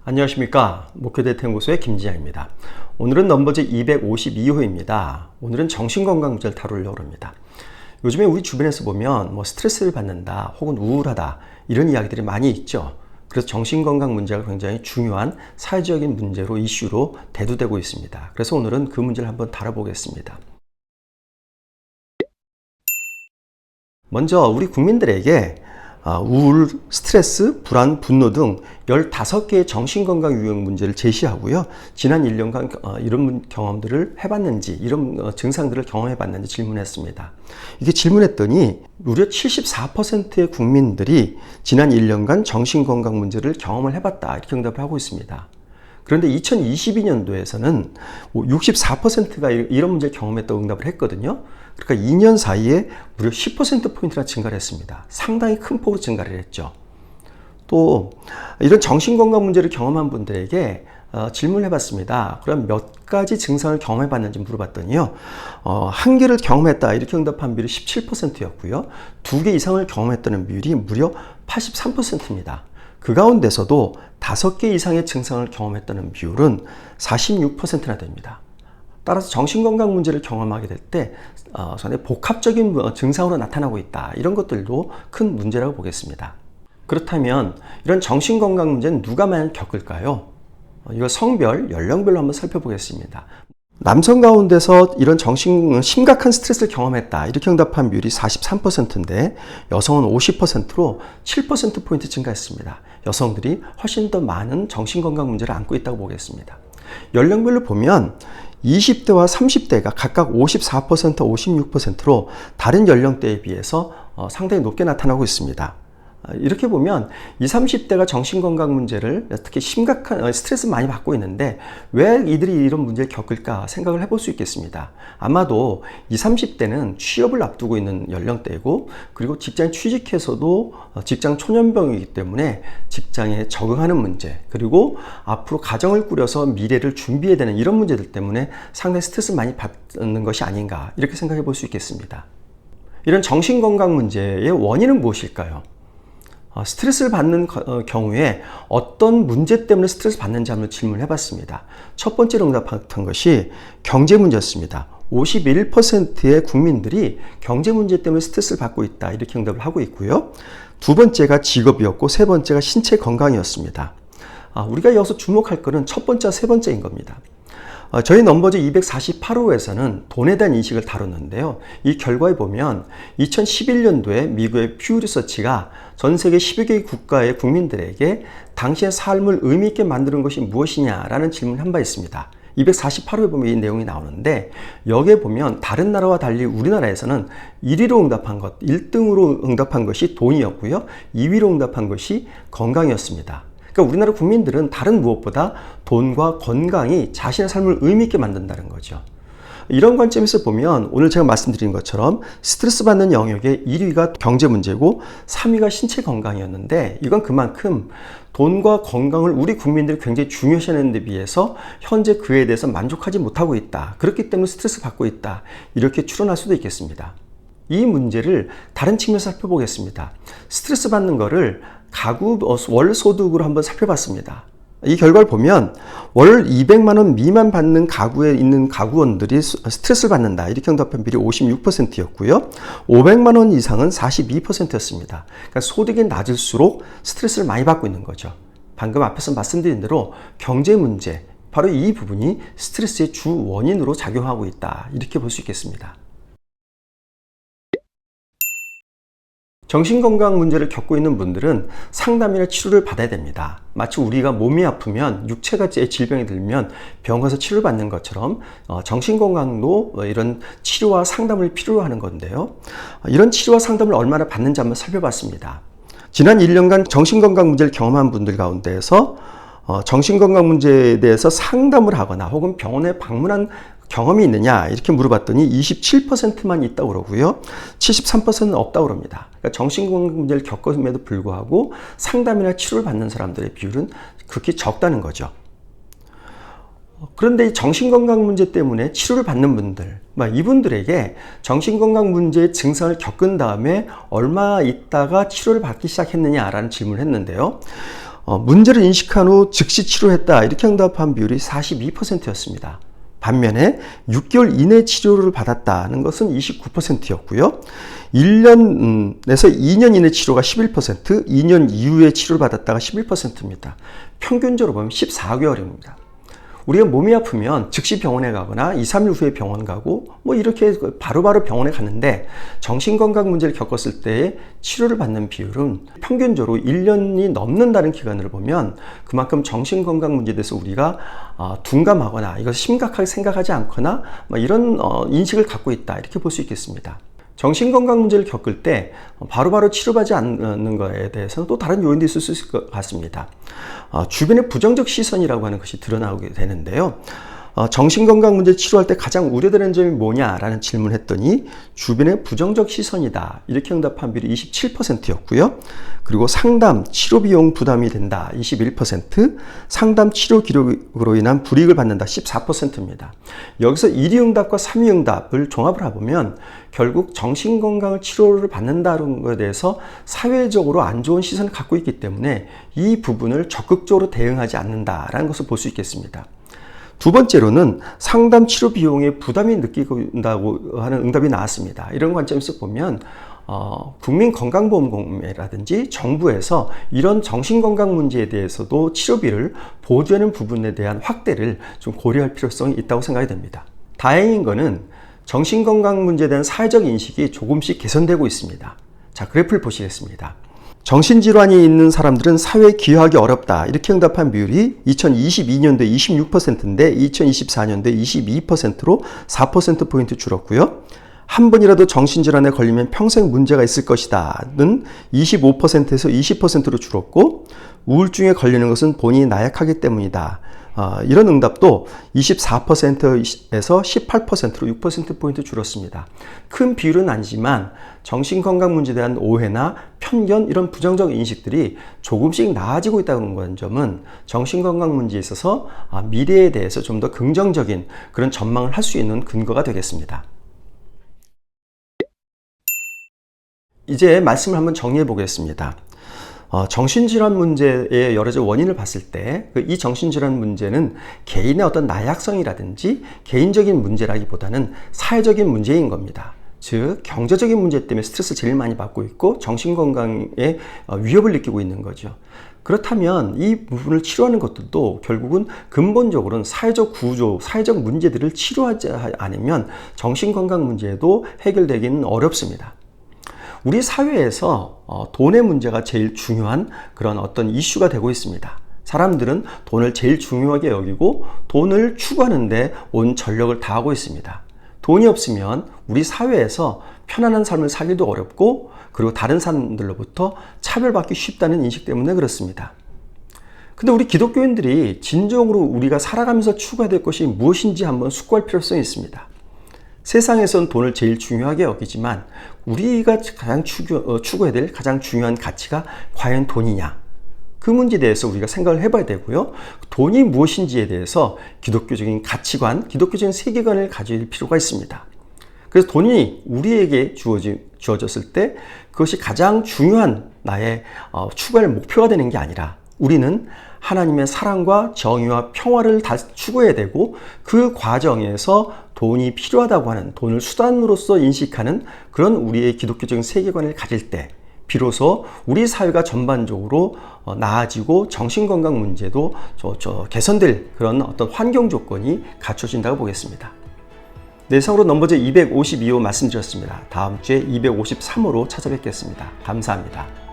안녕하십니까. 목표대퇴연구소의 김지양입니다. 오늘은 넘버즈 252호입니다. 오늘은 정신건강 문제를 다루려고 합니다. 요즘에 우리 주변에서 보면 스트레스를 받는다 혹은 우울하다 이런 이야기들이 많이 있죠. 그래서 정신건강 문제가 굉장히 중요한 사회적인 문제로 이슈로 대두되고 있습니다. 그래서 오늘은 그 문제를 한번 다뤄보겠습니다. 먼저 우리 국민들에게 우울, 스트레스, 불안, 분노 등 15개의 정신건강 유형 문제를 제시하고요. 지난 1년간 이런 경험들을 해봤는지, 이런 증상들을 경험해봤는지 질문했습니다. 이게 질문했더니 무려 74%의 국민들이 지난 1년간 정신건강 문제를 경험을 해봤다 이렇게 응답을 하고 있습니다. 그런데 2022년도에서는 64%가 이런 문제를 경험했다고 응답을 했거든요. 그러니까 2년 사이에 무려 10%포인트나 증가를 했습니다. 상당히 큰 폭으로 증가를 했죠. 또 이런 정신건강 문제를 경험한 분들에게 질문을 해봤습니다. 그럼 몇 가지 증상을 경험해봤는지 물어봤더니요. 한 개를 경험했다 이렇게 응답한 비율이 17%였고요. 2개 이상을 경험했다는 비율이 무려 83%입니다. 그 가운데서도 5개 이상의 증상을 경험했다는 비율은 46%나 됩니다. 따라서 정신건강 문제를 경험하게 될 때 상당히 복합적인 증상으로 나타나고 있다. 이런 것들도 큰 문제라고 보겠습니다. 그렇다면 이런 정신건강 문제는 누가 많이 겪을까요? 이걸 성별, 연령별로 한번 살펴보겠습니다. 남성 가운데서 이런 심각한 스트레스를 경험했다 이렇게 응답한 비율이 43%인데 여성은 50%로 7%포인트 증가했습니다. 여성들이 훨씬 더 많은 정신건강 문제를 안고 있다고 보겠습니다. 연령별로 보면 20대와 30대가 각각 54%, 56%로 다른 연령대에 비해서 상당히 높게 나타나고 있습니다. 이렇게 보면 20, 30대가 정신건강 문제를 특히 심각한 스트레스 많이 받고 있는데 왜 이들이 이런 문제를 겪을까 생각을 해볼 수 있겠습니다. 아마도 20, 30대는 취업을 앞두고 있는 연령대이고 그리고 직장에 취직해서도 직장 초년병이기 때문에 직장에 적응하는 문제 그리고 앞으로 가정을 꾸려서 미래를 준비해야 되는 이런 문제들 때문에 상당히 스트레스를 많이 받는 것이 아닌가 이렇게 생각해 볼 수 있겠습니다. 이런 정신건강 문제의 원인은 무엇일까요? 스트레스를 받는 경우에 어떤 문제 때문에 스트레스 받는지 한번 질문을 해봤습니다. 첫 번째로 응답한 것이 경제 문제였습니다. 51%의 국민들이 경제 문제 때문에 스트레스를 받고 있다 이렇게 응답을 하고 있고요. 두 번째가 직업이었고 세 번째가 신체 건강이었습니다. 우리가 여기서 주목할 것은 첫 번째와 세 번째인 겁니다. 저희 넘버즈 248호에서는 돈에 대한 인식을 다뤘는데요. 이 결과에 보면 2011년도에 미국의 퓨 리서치가 전 세계 10여 개의 국가의 국민들에게 당신의 삶을 의미 있게 만드는 것이 무엇이냐라는 질문을 한 바 있습니다. 248호에 보면 이 내용이 나오는데 여기에 보면 다른 나라와 달리 우리나라에서는 1위로 응답한 것, 1등으로 응답한 것이 돈이었고요. 2위로 응답한 것이 건강이었습니다. 그러니까 우리나라 국민들은 다른 무엇보다 돈과 건강이 자신의 삶을 의미 있게 만든다는 거죠. 이런 관점에서 보면 오늘 제가 말씀드린 것처럼 스트레스 받는 영역의 1위가 경제 문제고 3위가 신체 건강이었는데 이건 그만큼 돈과 건강을 우리 국민들이 굉장히 중요시하는 데 비해서 현재 그에 대해서 만족하지 못하고 있다. 그렇기 때문에 스트레스 받고 있다. 이렇게 추론할 수도 있겠습니다. 이 문제를 다른 측면에서 살펴보겠습니다. 스트레스 받는 거를 가구 월 소득으로 한번 살펴봤습니다. 이 결과를 보면 월 200만 원 미만 받는 가구에 있는 가구원들이 스트레스를 받는다 이렇게 응답한 비율이 56%였고요. 500만 원 이상은 42%였습니다. 그러니까 소득이 낮을수록 스트레스를 많이 받고 있는 거죠. 방금 앞에서 말씀드린 대로 경제 문제, 바로 이 부분이 스트레스의 주 원인으로 작용하고 있다 이렇게 볼 수 있겠습니다. 정신건강 문제를 겪고 있는 분들은 상담이나 치료를 받아야 됩니다. 마치 우리가 몸이 아프면 육체가 질병이 들면 병원 가서 치료를 받는 것처럼 정신건강도 이런 치료와 상담을 필요로 하는 건데요. 이런 치료와 상담을 얼마나 받는지 한번 살펴봤습니다. 지난 1년간 정신건강 문제를 경험한 분들 가운데에서 정신건강 문제에 대해서 상담을 하거나 혹은 병원에 방문한 경험이 있느냐 이렇게 물어봤더니 27%만 있다고 그러고요. 73%는 없다고 그럽니다. 그러니까 정신건강 문제를 겪음에도 불구하고 상담이나 치료를 받는 사람들의 비율은 극히 적다는 거죠. 그런데 이 정신건강 문제 때문에 치료를 받는 분들, 이분들에게 정신건강 문제의 증상을 겪은 다음에 얼마 있다가 치료를 받기 시작했느냐라는 질문을 했는데요. 문제를 인식한 후 즉시 치료했다 이렇게 응답한 비율이 42%였습니다. 반면에 6개월 이내 치료를 받았다는 것은 29%였고요. 1년에서 2년 이내 치료가 11%, 2년 이후에 치료를 받았다가 11%입니다. 평균적으로 보면 14개월입니다. 우리가 몸이 아프면 즉시 병원에 가거나 2, 3일 후에 병원 가고 뭐 이렇게 바로바로 병원에 갔는데 정신건강 문제를 겪었을 때 치료를 받는 비율은 평균적으로 1년이 넘는다는 기간을 보면 그만큼 정신건강 문제에 대해서 우리가 둔감하거나 이것을 심각하게 생각하지 않거나 이런 인식을 갖고 있다 이렇게 볼 수 있겠습니다. 정신건강 문제를 겪을 때 바로바로 치료받지 않는 것에 대해서는 또 다른 요인도 있을 수 있을 것 같습니다. 주변의 부정적 시선이라고 하는 것이 드러나게 되는데요. 정신건강 문제 치료할 때 가장 우려되는 점이 뭐냐라는 질문을 했더니 주변의 부정적 시선이다 이렇게 응답한 비율이 27%였고요. 그리고 상담, 치료 비용 부담이 된다 21%, 상담 치료 기록으로 인한 불이익을 받는다 14%입니다. 여기서 1위 응답과 3위 응답을 종합을 해보면 결국 정신건강을 치료를 받는다는 것에 대해서 사회적으로 안 좋은 시선을 갖고 있기 때문에 이 부분을 적극적으로 대응하지 않는다라는 것을 볼 수 있겠습니다. 두 번째로는 상담 치료 비용에 부담이 느낀다고 하는 응답이 나왔습니다. 이런 관점에서 보면 국민건강보험공매라든지 정부에서 이런 정신건강 문제에 대해서도 치료비를 보조하는 부분에 대한 확대를 좀 고려할 필요성이 있다고 생각이 됩니다. 다행인 것은 정신건강 문제에 대한 사회적 인식이 조금씩 개선되고 있습니다. 자, 그래프를 보시겠습니다. 정신질환이 있는 사람들은 사회에 기여하기 어렵다 이렇게 응답한 비율이 2022년도에 26%인데 2024년도에 22%로 4%포인트 줄었고요. 한 번이라도 정신질환에 걸리면 평생 문제가 있을 것이다는 25%에서 20%로 줄었고 우울증에 걸리는 것은 본인이 나약하기 때문이다. 이런 응답도 24%에서 18%로 6%포인트 줄었습니다. 큰 비율은 아니지만 정신건강 문제에 대한 오해나 편견 이런 부정적 인식들이 조금씩 나아지고 있다는 점은 정신건강 문제에 있어서 미래에 대해서 좀 더 긍정적인 그런 전망을 할 수 있는 근거가 되겠습니다. 이제 말씀을 한번 정리해 보겠습니다. 정신질환 문제의 여러 가지 원인을 봤을 때 이 정신질환 문제는 개인의 어떤 나약성이라든지 개인적인 문제라기보다는 사회적인 문제인 겁니다. 즉 경제적인 문제 때문에 스트레스를 제일 많이 받고 있고 정신건강에 위협을 느끼고 있는 거죠. 그렇다면 이 부분을 치료하는 것들도 결국은 근본적으로는 사회적 구조, 사회적 문제들을 치료하지 않으면 정신건강 문제도 해결되기는 어렵습니다. 우리 사회에서 돈의 문제가 제일 중요한 그런 어떤 이슈가 되고 있습니다. 사람들은 돈을 제일 중요하게 여기고 돈을 추구하는데 온 전력을 다하고 있습니다. 돈이 없으면 우리 사회에서 편안한 삶을 살기도 어렵고 그리고 다른 사람들로부터 차별받기 쉽다는 인식 때문에 그렇습니다. 근데 우리 기독교인들이 진정으로 우리가 살아가면서 추구해야 될 것이 무엇인지 한번 숙고할 필요성이 있습니다. 세상에선 돈을 제일 중요하게 여기지만 우리가 가장 추구해야 될 가장 중요한 가치가 과연 돈이냐? 그 문제에 대해서 우리가 생각을 해봐야 되고요. 돈이 무엇인지에 대해서 기독교적인 가치관, 기독교적인 세계관을 가질 필요가 있습니다. 그래서 돈이 우리에게 주어졌을 때 그것이 가장 중요한 나의 추구할 목표가 되는 게 아니라 우리는 하나님의 사랑과 정의와 평화를 다 추구해야 되고 그 과정에서 돈이 필요하다고 하는 돈을 수단으로서 인식하는 그런 우리의 기독교적인 세계관을 가질 때 비로소 우리 사회가 전반적으로 나아지고 정신건강 문제도 개선될 그런 어떤 환경 조건이 갖춰진다고 보겠습니다. 네, 이상으로 넘버즈 252호 말씀드렸습니다. 다음 주에 253호로 찾아뵙겠습니다. 감사합니다.